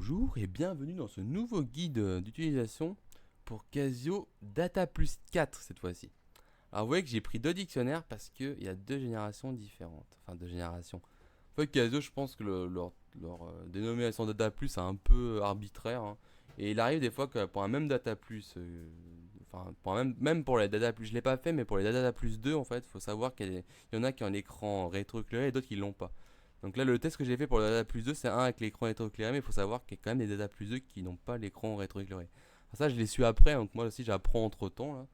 Bonjour et bienvenue dans ce nouveau guide d'utilisation pour Casio Data Plus 4 cette fois-ci. Alors vous voyez que j'ai pris deux dictionnaires parce qu'il y a deux générations différentes. Enfin deux générations. En fait Casio je pense que leur dénomination Data Plus est un peu arbitraire. Hein. Et il arrive des fois que pour un même Data Plus, enfin pour même pour les Data Plus, je ne l'ai pas fait mais pour les Data Plus 2 en fait, il faut savoir qu'il y en a qui ont un écran rétroéclairé et d'autres qui l'ont pas. Donc là, le test que j'ai fait pour le Data Plus 2, c'est un avec l'écran rétroéclairé, mais il faut savoir qu'il y a quand même des Data Plus 2 qui n'ont pas l'écran rétroéclairé. Alors ça, je l'ai su après, donc moi aussi j'apprends entre temps. Là.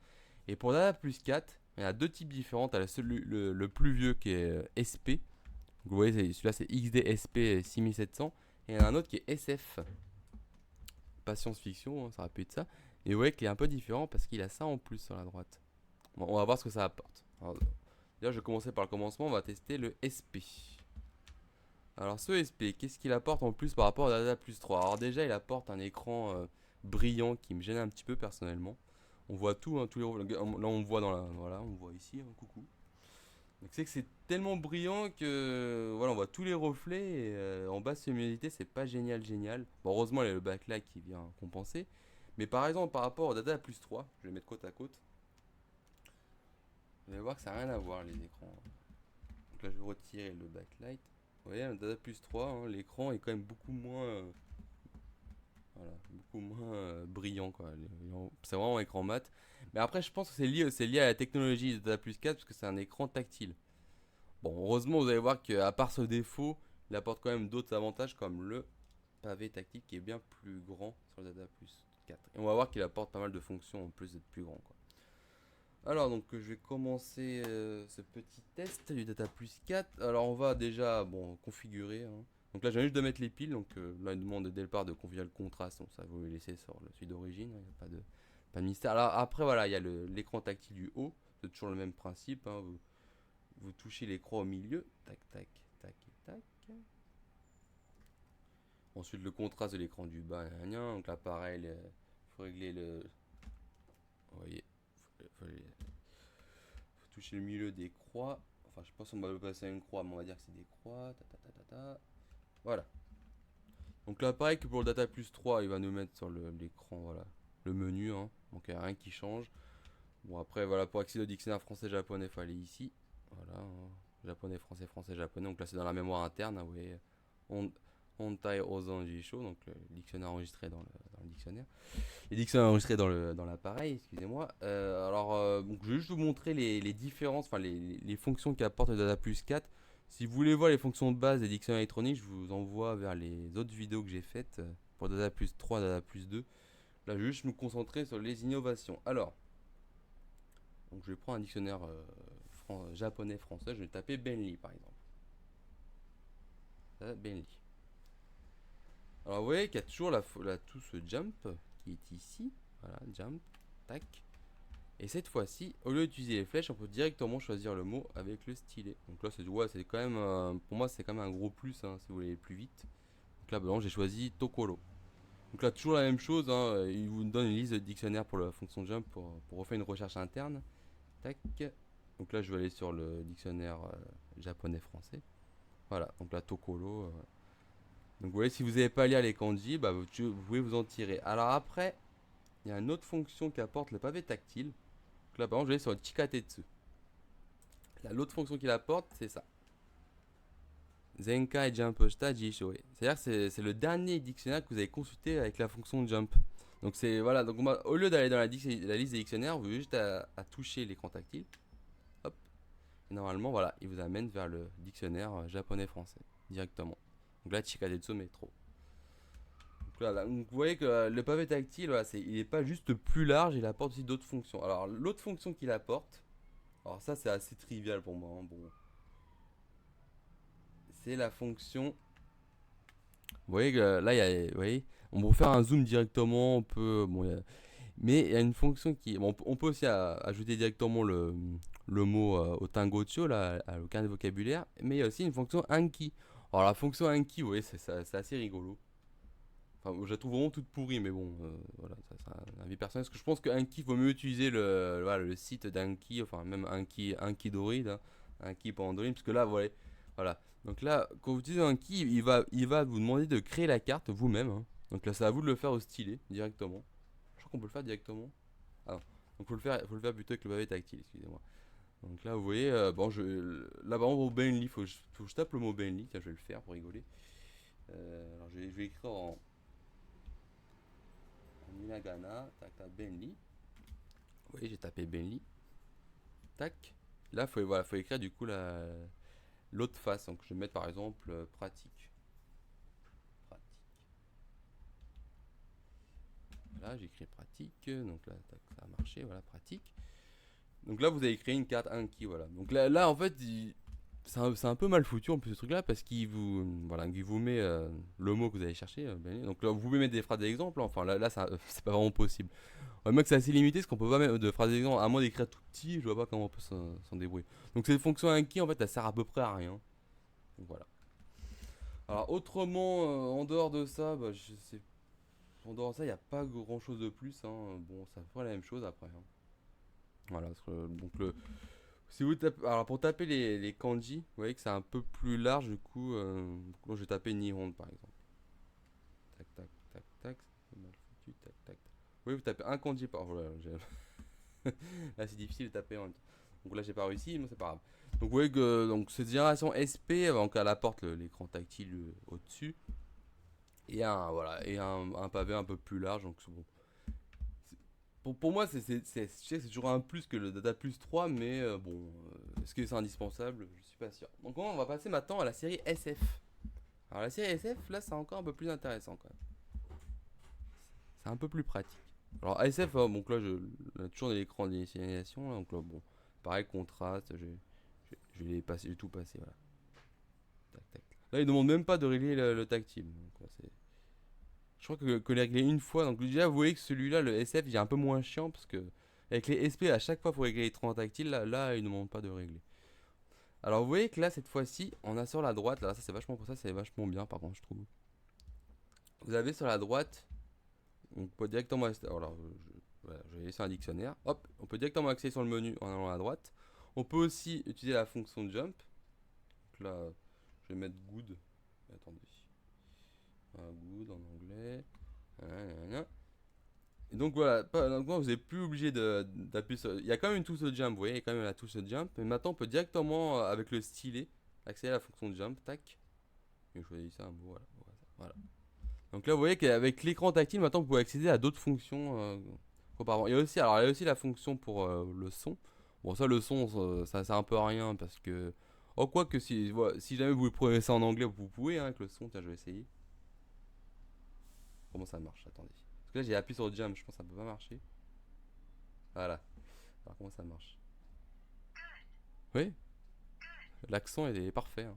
Et pour le Data Plus 4, il y a deux types différents. Tu as le plus vieux qui est SP. Donc vous voyez, celui-là c'est XD-SP 6700. Et il y en a un autre qui est SF. Pas science-fiction, hein, ça aurait pu être ça. Et vous voyez qu'il est un peu différent parce qu'il a ça en plus sur la droite. Bon, on va voir ce que ça apporte. Alors, déjà, je vais commencer par le commencement. On va tester le SP. Alors ce SP, qu'est-ce qu'il apporte en plus par rapport à Data Plus 3? Alors déjà il apporte un écran brillant qui me gêne un petit peu personnellement. On voit tout, hein, tous les là on voit dans la voilà, on voit ici, hein, coucou. Donc c'est que c'est tellement brillant que voilà, on voit tous les reflets et en basse luminosité, c'est pas génial. Bon, heureusement il y a le backlight qui vient compenser. Mais par exemple par rapport au Data Plus 3, je vais les mettre côte à côte. Vous allez voir que ça n'a rien à voir les écrans. Donc là je vais retirer le backlight. Vous voyez, un Data Plus 3, hein, l'écran est quand même beaucoup moins, voilà, beaucoup moins brillant. Quoi. C'est vraiment un écran mat. Mais après, je pense que c'est lié à la technologie de Data Plus 4 parce que c'est un écran tactile. Bon, heureusement, vous allez voir qu'à part ce défaut, il apporte quand même d'autres avantages comme le pavé tactile qui est bien plus grand sur le Data Plus 4. Et on va voir qu'il apporte pas mal de fonctions en plus d'être plus grand. Quoi. Alors donc je vais commencer ce petit test du Data Plus 4. Alors on va déjà configurer. Hein. Donc là je viens juste de mettre les piles. Donc là il demande dès le départ de configurer le contraste. Donc ça vous le laissez sur le celui d'origine. Il n'y a pas de mystère. Alors après voilà il y a l'écran tactile du haut. C'est toujours le même principe. Hein. Vous touchez l'écran au milieu. Tac tac tac et tac. Ensuite le contraste de l'écran du bas. Donc là pareil il faut régler le... Vous voyez. Faut toucher le milieu des croix. Enfin, je pense qu'on va le passer à une croix, mais on va dire que c'est des croix. Voilà. Donc là, pareil que pour le Data Plus 3, il va nous mettre sur l'écran, voilà, le menu. Hein. Donc il n'y a rien qui change. Bon, après, voilà, pour accéder au dictionnaire français-japonais, il faut aller ici. Voilà. Hein. Japonais, français, français, japonais. Donc là, c'est dans la mémoire interne. Hein, vous voyez. Hontai Ozan Jisho, donc le dictionnaire enregistré dans le dictionnaire. Les dictionnaires enregistrés dans l'appareil, excusez-moi. Donc je vais juste vous montrer les différences, enfin les fonctions qu'apporte le Data Plus 4. Si vous voulez voir les fonctions de base des dictionnaires électroniques, je vous envoie vers les autres vidéos que j'ai faites pour Data Plus 3, Data Plus 2. Là, je vais juste me concentrer sur les innovations. Alors, donc je vais prendre un dictionnaire japonais-français, je vais taper Benly par exemple. Benly. Alors vous voyez qu'il y a toujours la touche jump qui est ici. Voilà, jump, tac. Et cette fois-ci, au lieu d'utiliser les flèches, on peut directement choisir le mot avec le stylet. Donc là, c'est quand même, pour moi, c'est quand même un gros plus hein, si vous voulez aller plus vite. Donc là, j'ai choisi Tokoro. Donc là, toujours la même chose, hein, il vous donne une liste de dictionnaires pour la fonction jump pour refaire une recherche interne. Tac. Donc là, je vais aller sur le dictionnaire japonais-français. Voilà, donc là, Tokoro. Donc vous voyez, si vous n'avez pas à lire les kanji, vous pouvez vous en tirer. Alors après, il y a une autre fonction qui apporte le pavé tactile. Donc là, par exemple, je vais aller sur le Chikatetsu. Là, l'autre fonction qu'il apporte, c'est ça. Zenkai Jump Shita Jishoe. C'est-à-dire que c'est le dernier dictionnaire que vous avez consulté avec la fonction jump. Donc c'est voilà. Donc au lieu d'aller dans la liste des dictionnaires, vous avez juste à toucher l'écran tactile. Hop. Et normalement, voilà, il vous amène vers le dictionnaire japonais-français directement. Donc là, Chikatetsu métro. Donc vous voyez que le pavé tactile, voilà, il n'est pas juste plus large, il apporte aussi d'autres fonctions. Alors l'autre fonction qu'il apporte, alors ça c'est assez trivial pour moi. Hein, bon, c'est la fonction. Vous voyez que là, vous voyez, on peut faire un zoom directement, on peut, mais il y a une fonction qui, on peut aussi ajouter directement le mot au Tangocho, là, au carnet de vocabulaire, mais il y a aussi une fonction Anki. Alors la fonction Anki, vous voyez, c'est assez rigolo. Enfin, je la trouve vraiment toute pourrie, mais bon, voilà, ça c'est un avis personnel. Parce que je pense qu'Anki, il vaut mieux utiliser le site d'Anki, enfin même Anki Doride, hein, Anki pour Android, parce que là, voilà. Donc là, quand vous utilisez Anki, il va vous demander de créer la carte vous-même. Hein. Donc là, c'est à vous de le faire au stylet directement. Je crois qu'on peut le faire directement. Ah non. Donc faut le faire plutôt avec le pavé tactile, excusez-moi. Donc là, vous voyez, bon, là, par exemple, au Benly, faut que je tape le mot Benly. Tiens, je vais le faire pour rigoler. Alors, je vais écrire en hiragana. Tac, tac, Benly. Vous voyez, j'ai tapé Benly. Tac. Là, voilà, faut écrire du coup l'autre face. Donc, je vais mettre par exemple pratique. Pratique. Voilà, j'ai écrit pratique. Donc là, tac, ça a marché. Voilà, pratique. Donc là, vous avez créé une carte Anki, voilà. Donc là en fait, c'est un peu mal foutu en plus ce truc-là parce qu'il voilà, il vous met le mot que vous allez chercher. Donc là, vous pouvez mettre des phrases d'exemple. Enfin là, c'est pas vraiment possible. Même que c'est assez limité parce qu'on peut pas mettre de phrases d'exemple. À moins d'écrire tout petit, je vois pas comment on peut s'en débrouiller. Donc cette fonction Anki, en fait, elle sert à peu près à rien. Donc voilà. Alors autrement, en dehors de ça, bah, je sais. En dehors de ça, il n'y a pas grand chose de plus, hein. Bon, ça fait la même chose après, hein. Voilà, donc si vous tapez, alors pour taper les kanji, vous voyez que c'est un peu plus large du coup. Donc là, je vais taper Nihon par exemple. Tac, tac, tac, tac. C'est mal foutu, tac, tac. Oui, vous tapez un kanji par. Voilà, là, c'est difficile de taper en même temps. Donc là, j'ai pas réussi, mais c'est pas grave. Donc vous voyez que donc, cette génération SP, donc elle apporte l'écran tactile au-dessus. Et voilà, et un pavé un peu plus large. Donc bon. Pour moi, je sais que c'est toujours un plus que le Data Plus 3, mais bon, est-ce que c'est indispensable? Je suis pas sûr. Donc on va passer maintenant à la série SF. Alors la série SF, là, c'est encore un peu plus intéressant quand même. C'est un peu plus pratique. Alors SF, donc là, on a toujours l'écran d'initialisation, donc là, bon, pareil, contraste, je vais passer, j'ai tout passé, voilà. Tac, tac. Là, il demande même pas de régler le tactile. Donc, là, je crois que les régler une fois. Donc déjà, vous voyez que celui-là, le SF, il est un peu moins chiant parce que avec les SP, à chaque fois, pour régler les 30 tactiles. Là, il ne demande pas de régler. Alors, vous voyez que là, cette fois-ci, on a sur la droite. Là, ça, c'est vachement pour ça, c'est vachement bien, par contre, je trouve. Vous avez sur la droite, on peut directement. Alors, voilà, je vais laisser un dictionnaire. Hop, on peut directement accéder sur le menu en allant à droite. On peut aussi utiliser la fonction jump. Donc là, je vais mettre good. Attendez. Good en anglais. Et donc voilà, donc vous n'êtes plus obligé d'appuyer sur. Il y a quand même une touche de jump, vous voyez, il y a quand même la touche de jump. Mais maintenant, on peut directement, avec le stylet, accéder à la fonction de jump. Tac. Et je choisis ça un mot, voilà. Voilà. Donc là, vous voyez qu'avec l'écran tactile, maintenant, vous pouvez accéder à d'autres fonctions qu'auparavant. Il y a aussi la fonction pour le son. Bon, ça, le son, ça sert un peu à rien parce que. Oh, quoi que si, voilà, si jamais vous prenez ça en anglais, vous pouvez, hein, avec le son. Tiens, je vais essayer. Comment ça marche? Attendez. Parce que là, j'ai appuyé sur jump, je pense que ça peut pas marcher. Voilà. Alors, comment ça marche? Oui, l'accent est parfait, hein.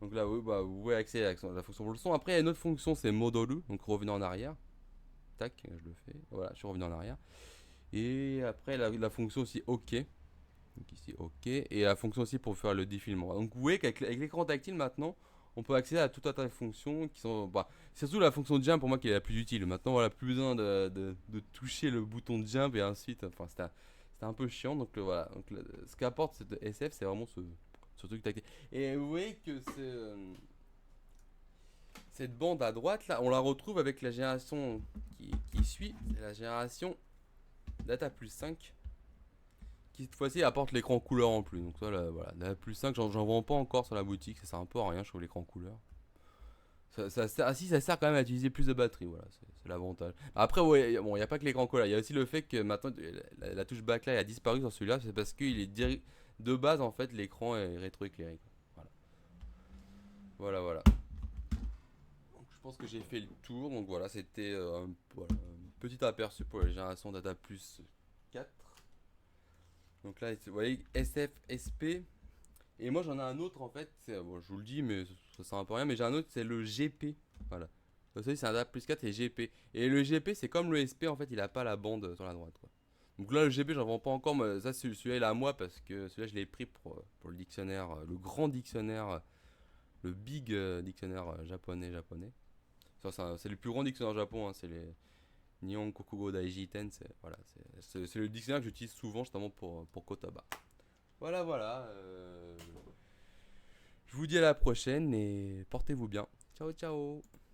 Donc là, oui, bah, vous pouvez accéder à la fonction pour le son. Après, il y a une autre fonction, c'est modoru, donc revenir en arrière. Tac, je le fais. Voilà, je suis revenu en arrière. Et après, la fonction aussi OK. Donc ici, OK. Et la fonction aussi pour faire le défilement. Donc vous voyez qu'avec l'écran tactile maintenant, on peut accéder à tout un tas de fonctions qui sont. Bah, surtout la fonction de jump pour moi qui est la plus utile. Maintenant, voilà, plus besoin de toucher le bouton de jump et ensuite. Enfin, c'était un peu chiant. Donc voilà. Donc, ce qu'apporte cette SF, c'est vraiment ce truc tactile. Et vous voyez que cette bande à droite là, on la retrouve avec la génération qui suit. C'est la génération Data plus 5 qui cette fois-ci apporte l'écran couleur en plus. Donc ça, là, voilà, la plus 5, j'en vends pas encore sur la boutique, ça sert un peu à rien, je trouve l'écran couleur. Si, ça sert quand même à utiliser plus de batterie, voilà, c'est l'avantage. Après, ouais, bon, il n'y a pas que l'écran couleur, il y a aussi le fait que maintenant la touche backlight a disparu sur celui-là, c'est parce qu'il est de base en fait l'écran est rétroéclairé. Voilà, voilà. Donc, je pense que j'ai fait le tour, donc voilà, c'était voilà, un petit aperçu pour la génération Data Plus 4. Donc là, vous voyez, SF, SP. Et moi, j'en ai un autre en fait. Bon, je vous le dis, mais ça sert un peu rien. Mais j'ai un autre, c'est le GP. Voilà. Vous savez, c'est un DAP plus 4 et GP. Et le GP, c'est comme le SP, en fait, il a pas la bande sur la droite, quoi. Donc là, le GP, j'en vends pas encore. Mais ça, celui-là, il est à moi parce que celui-là, je l'ai pris pour le dictionnaire, le grand dictionnaire, le big dictionnaire japonais. C'est le plus grand dictionnaire Japon, hein, c'est les Nihon Kokugo Daijiten. Voilà, c'est le dictionnaire que j'utilise souvent, justement, pour Kotaba. Voilà. Je vous dis à la prochaine et portez-vous bien. Ciao, ciao.